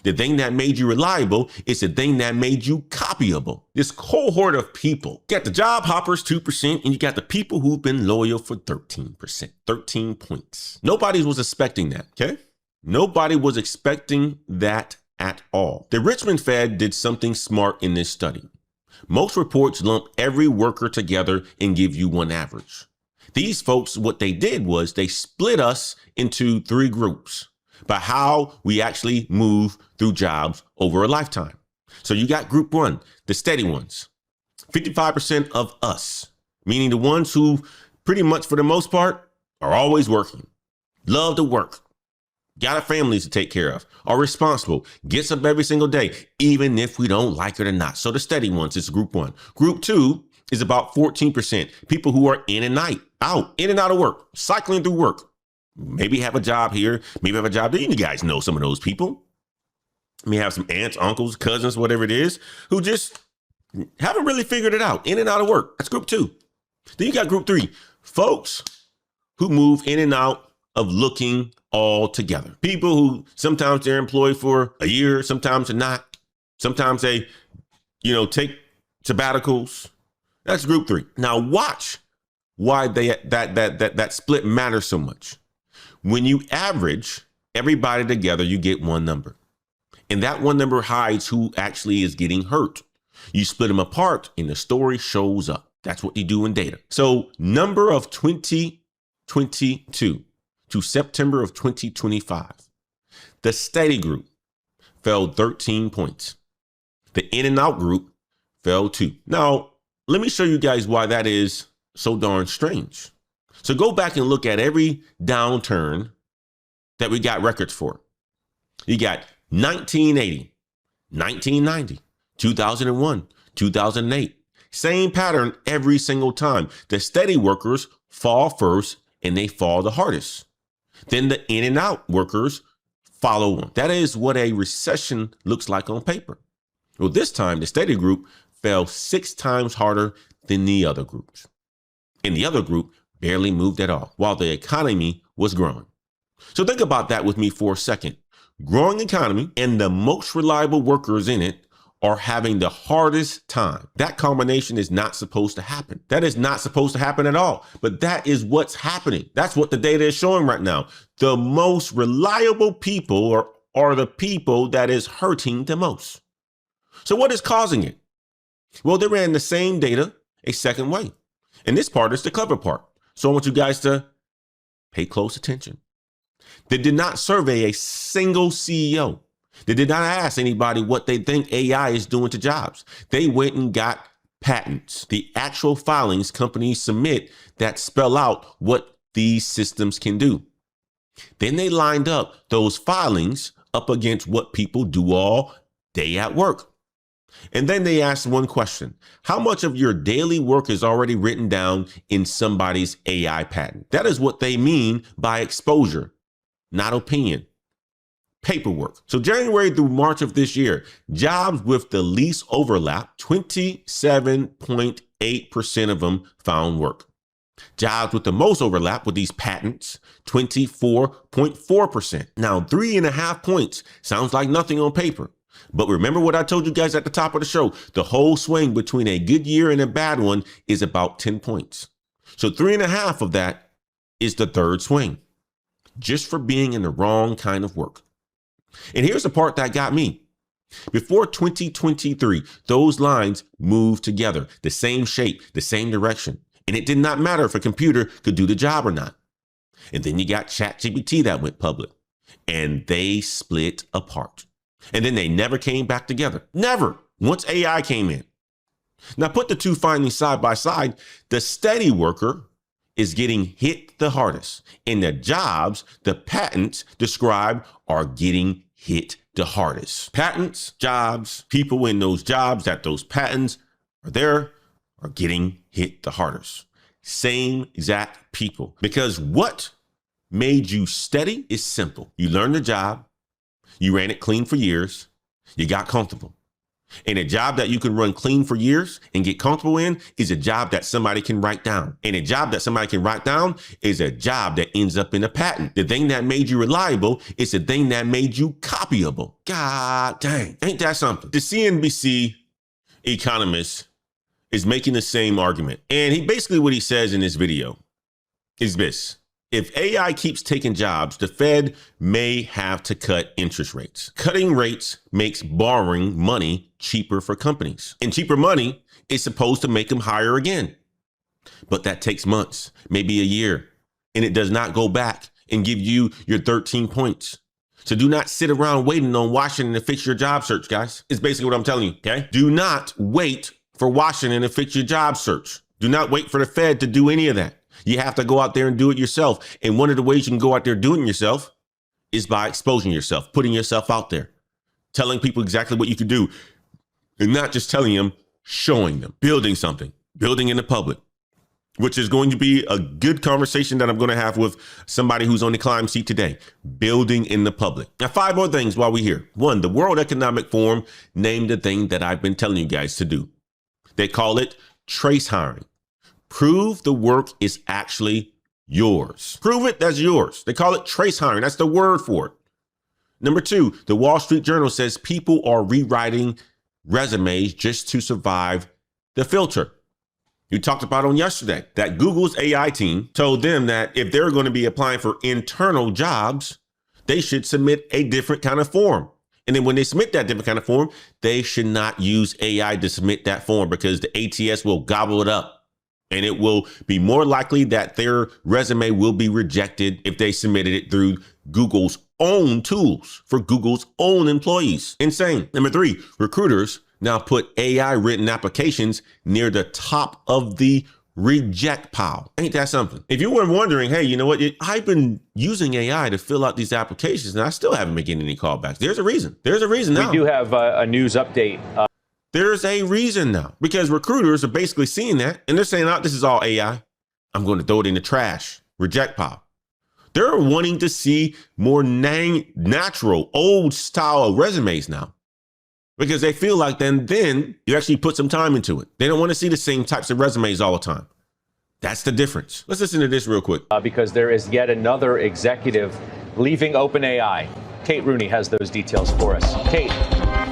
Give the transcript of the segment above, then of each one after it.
The thing that made you reliable is the thing that made you copyable. This cohort of people, you got the job hoppers, 2%, and you got the people who've been loyal for 13%, 13 points. Nobody was expecting that, okay? Nobody was expecting that at all. The Richmond Fed did something smart in this study. Most reports lump every worker together and give you one average. These folks, what they did was they split us into 3 groups by how we actually move through jobs over a lifetime. So you got group 1, the steady ones, 55% of us, meaning the ones who pretty much for the most part are always working, love to work, got a families to take care of, are responsible, gets up every single day, even if we don't like it or not. So the steady ones is group 1. Group 2 is about 14%, people who are in and out of work, cycling through work. Maybe have a job here, maybe have a job there. You guys know some of those people. You may have some aunts, uncles, cousins, whatever it is, who just haven't really figured it out, in and out of work. That's group 2. Then you got group 3, folks who move in and out of looking all together. People who sometimes they're employed for a year, sometimes they're not. Sometimes they, take sabbaticals. That's group 3. Now watch why that split matters so much. When you average everybody together, you get one number. And that one number hides who actually is getting hurt. You split them apart and the story shows up. That's what you do in data. So number of 2022 to September of 2025, the steady group fell 13 points. The in and out group fell 2. Now, let me show you guys why that is so darn strange. So go back and look at every downturn that we got records for. You got 1980, 1990, 2001, 2008. Same pattern every single time. The steady workers fall first and they fall the hardest. Then the in and out workers follow on. That is what a recession looks like on paper. Well, this time the steady group fell 6 times harder than the other groups. And the other group barely moved at all while the economy was growing. So think about that with me for a second. Growing economy and the most reliable workers in it are having the hardest time. That combination is not supposed to happen. That is not supposed to happen at all. But that is what's happening. That's what the data is showing right now. The most reliable people are the people that is hurting the most. So what is causing it? Well, they ran the same data a second way. And this part is the clever part. So I want you guys to pay close attention. They did not survey a single CEO. They did not ask anybody what they think AI is doing to jobs. They went and got patents, the actual filings companies submit that spell out what these systems can do. Then they lined up those filings up against what people do all day at work. And then they asked one question: how much of your daily work is already written down in somebody's AI patent? That is what they mean by exposure, not opinion. Paperwork. So January through March of this year, jobs with the least overlap, 27.8% of them found work. Jobs with the most overlap with these patents, 24.4%. Now, 3.5 points sounds like nothing on paper. But remember what I told you guys at the top of the show, the whole swing between a good year and a bad one is about 10 points. So 3.5 of that is the third swing, just for being in the wrong kind of work. And here's the part that got me. Before 2023, those lines moved together, the same shape, the same direction. And it did not matter if a computer could do the job or not. And then you got ChatGPT that went public and they split apart. And then they never came back together. Never. Once AI came in. Now put the two findings side by side. The steady worker is getting hit the hardest. And the jobs the patents describe are getting hit the hardest. Patents, jobs, people in those jobs that those patents are there are getting hit the hardest. Same exact people. Because what made you steady is simple. You learned the job. You ran it clean for years. You got comfortable. And a job that you can run clean for years and get comfortable in is a job that somebody can write down. And a job that somebody can write down is a job that ends up in a patent. The thing that made you reliable is the thing that made you copyable. God dang, ain't that something? The CNBC economist is making the same argument. And what he says in this video is this. If AI keeps taking jobs, the Fed may have to cut interest rates. Cutting rates makes borrowing money cheaper for companies. And cheaper money is supposed to make them hire again. But that takes months, maybe a year. And it does not go back and give you your 13 points. So do not sit around waiting on Washington to fix your job search, guys. It's basically what I'm telling you, okay? Do not wait for Washington to fix your job search. Do not wait for the Fed to do any of that. You have to go out there and do it yourself. And one of the ways you can go out there doing it yourself is by exposing yourself, putting yourself out there, telling people exactly what you can do, and not just telling them, showing them, building something, building in the public, which is going to be a good conversation that I'm going to have with somebody who's on the climb seat today, building in the public. Now, 5 more things while we're here. 1, the World Economic Forum named the thing that I've been telling you guys to do. They call it trace hiring. Prove the work is actually yours. Prove it, that's yours. They call it trace hiring. That's the word for it. Number 2, the Wall Street Journal says people are rewriting resumes just to survive the filter. You talked about on yesterday that Google's AI team told them that if they're going to be applying for internal jobs, they should submit a different kind of form. And then when they submit that different kind of form, they should not use AI to submit that form because the ATS will gobble it up. And it will be more likely that their resume will be rejected if they submitted it through Google's own tools for Google's own employees. Insane. Number 3, recruiters now put AI written applications near the top of the reject pile. Ain't that something? If you were wondering, hey, you know what? I've been using AI to fill out these applications and I still haven't been getting any callbacks. There's a reason. There's a reason now. We do have a news update. There's a reason now because recruiters are basically seeing that and they're saying, oh, this is all AI. I'm going to throw it in the trash, reject pile. They're wanting to see more natural, old style resumes now because they feel like then you actually put some time into it. They don't want to see the same types of resumes all the time. That's the difference. Let's listen to this real quick. Because there is yet another executive leaving OpenAI. Kate Rooney has those details for us. Kate.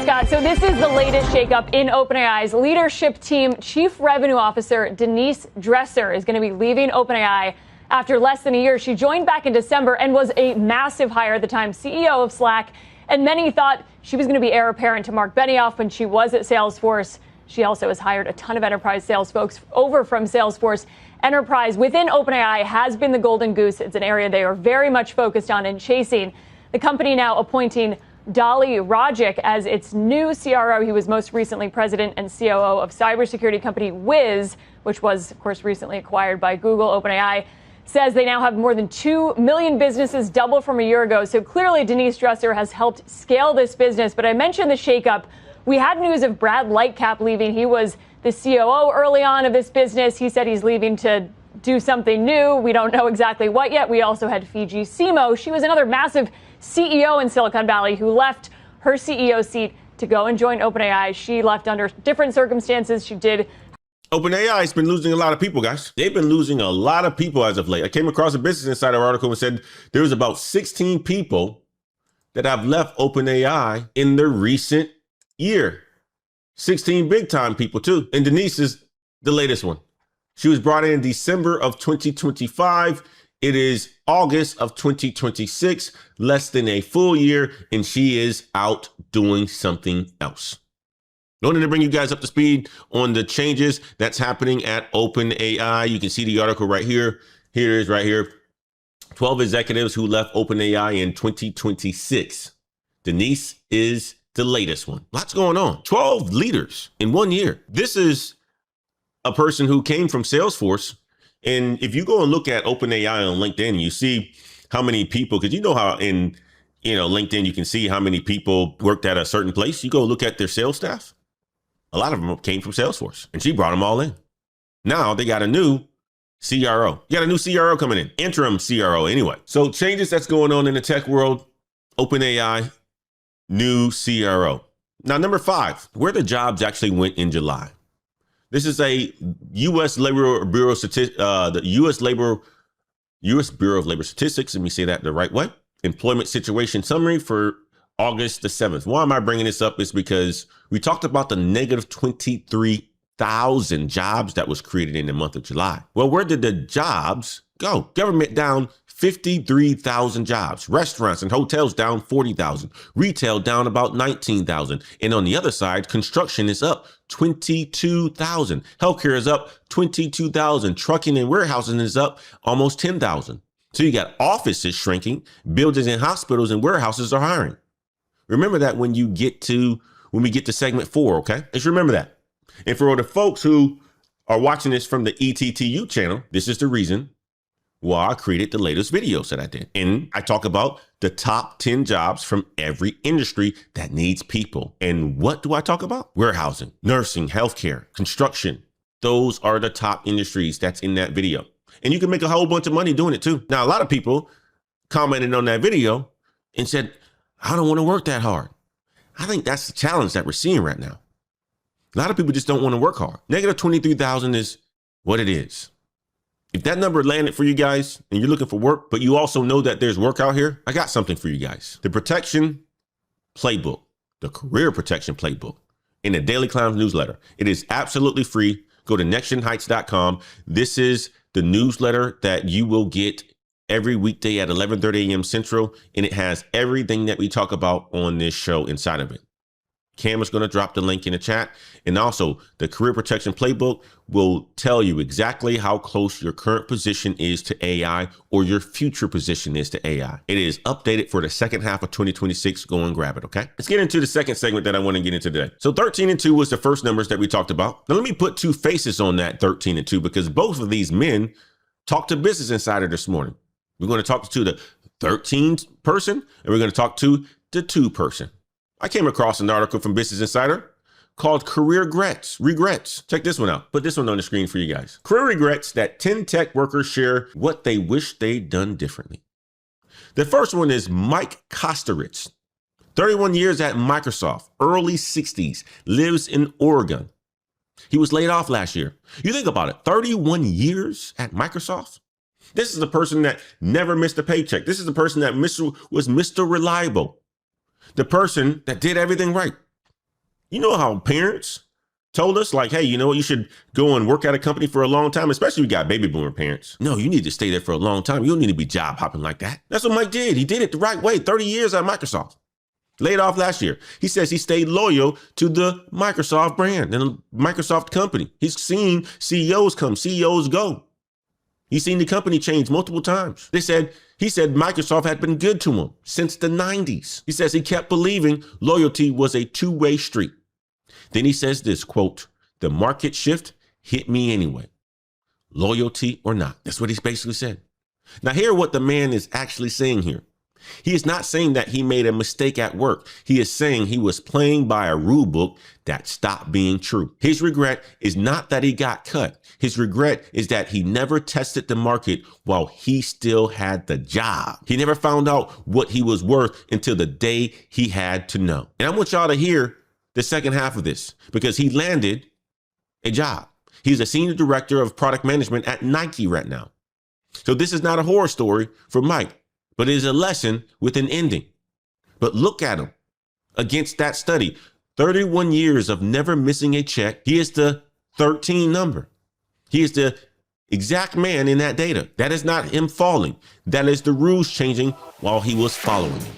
Scott, so this is the latest shakeup in OpenAI's leadership team. Chief Revenue Officer Denise Dresser is going to be leaving OpenAI after less than a year. She joined back in December and was a massive hire at the time, CEO of Slack. And many thought she was going to be heir apparent to Mark Benioff when she was at Salesforce. She also has hired a ton of enterprise sales folks over from Salesforce. Enterprise within OpenAI has been the golden goose. It's an area they are very much focused on and chasing. The company now appointing Dali Rajic as its new CRO. He was most recently president and COO of cybersecurity company Wiz, which was, of course, recently acquired by Google. OpenAI says they now have more than 2 million businesses, double from a year ago. So clearly, Denise Dresser has helped scale this business. But I mentioned the shakeup. We had news of Brad Lightcap leaving. He was the COO early on of this business. He said he's leaving to do something new. We don't know exactly what yet. We also had Fiji Simo. She was another massive CEO in Silicon Valley who left her CEO seat to go and join OpenAI. She left under different circumstances. She did. OpenAI has been losing a lot of people, guys. They've been losing a lot of people as of late. I came across a Business Insider article and said there was about 16 people that have left OpenAI in the recent year. 16 big time people too. And Denise is the latest one. She was brought in December of 2025. It is August of 2026, less than a full year, and she is out doing something else. I wanted to bring you guys up to speed on the changes that's happening at OpenAI. You can see the article right here. Here it is right here. 12 executives who left OpenAI in 2026. Denise is the latest one. Lots going on. 12 leaders in 1 year. This is a person who came from Salesforce. And if you go and look at OpenAI on LinkedIn, you see how many people, because you know how in LinkedIn, you can see how many people worked at a certain place. You go look at their sales staff. A lot of them came from Salesforce, and she brought them all in. Now they got a new CRO. You got a new CRO coming in, interim CRO anyway. So changes that's going on in the tech world, OpenAI, new CRO. Now, number 5, where the jobs actually went in July. This is a U.S. Labor Bureau the U.S. Bureau of Labor Statistics. Let me say that the right way. Employment situation summary for August the 7th. Why am I bringing this up? It's because we talked about the negative 23,000 jobs that was created in the month of July. Well, where did the jobs go? Government down 53,000 jobs. Restaurants and hotels down 40,000. Retail down about 19,000. And on the other side, construction is up 22,000. Healthcare is up 22,000. Trucking and warehousing is up almost 10,000. So you got offices shrinking, buildings and hospitals and warehouses are hiring. Remember that when we get to segment 4, okay? Just remember that. And for the folks who are watching this from the ETTU channel, this is the reason why I created the latest videos that I did. And I talk about the top 10 jobs from every industry that needs people. And what do I talk about? Warehousing, nursing, healthcare, construction. Those are the top industries that's in that video. And you can make a whole bunch of money doing it too. Now, a lot of people commented on that video and said, I don't want to work that hard. I think that's the challenge that we're seeing right now. A lot of people just don't want to work hard. Negative 23,000 is what it is. If that number landed for you guys and you're looking for work, but you also know that there's work out here, I got something for you guys. The protection playbook, the career protection playbook in the Daily Climbs newsletter. It is absolutely free. Go to nextionheights.com. This is the newsletter that you will get every weekday at 11:30 a.m. Central, and it has everything that we talk about on this show inside of it. Cam is going to drop the link in the chat. And also, the Career Protection Playbook will tell you exactly how close your current position is to AI or your future position is to AI. It is updated for the second half of 2026. Go and grab it, okay? Let's get into the second segment that I want to get into today. So 13 and 2 was the first numbers that we talked about. Now, let me put two faces on that 13 and 2 because both of these men talked to Business Insider this morning. We're going to talk to the 13 person and we're going to talk to the 2 person. I came across an article from Business Insider called Career Regrets. Check this one out. Put this one on the screen for you guys. Career regrets that 10 tech workers share what they wish they'd done differently. The first one is Mike Kosteritz, 31 years at Microsoft, early 60s, lives in Oregon. He was laid off last year. You think about it, 31 years at Microsoft? This is a person that never missed a paycheck. This is the person that was Mr. Reliable. The person that did everything right. You know how parents told us like, hey, you know what? You should go and work at a company for a long time, especially if you got baby boomer parents. No, you need to stay there for a long time. You don't need to be job hopping like that. That's what Mike did. He did it the right way. 30 years at Microsoft. Laid off last year. He says he stayed loyal to the Microsoft brand and the Microsoft company. He's seen CEOs come, CEOs go. He's seen the company change multiple times. He said Microsoft had been good to him since the 90s. He says he kept believing loyalty was a two-way street. Then he says this, quote, the market shift hit me anyway, loyalty or not. That's what he's basically said. Now hear what the man is actually saying here. He is not saying that he made a mistake at work. He is saying he was playing by a rule book that stopped being true. His regret is not that he got cut. His regret is that he never tested the market while he still had the job. He never found out what he was worth until the day he had to know. And I want y'all to hear the second half of this because he landed a job. He's a senior director of product management at Nike right now. So this is not a horror story for Mike. But it is a lesson with an ending. But look at him against that study. 31 years of never missing a check. He is the 13 number. He is the exact man in that data. That is not him falling. That is the rules changing while he was following him.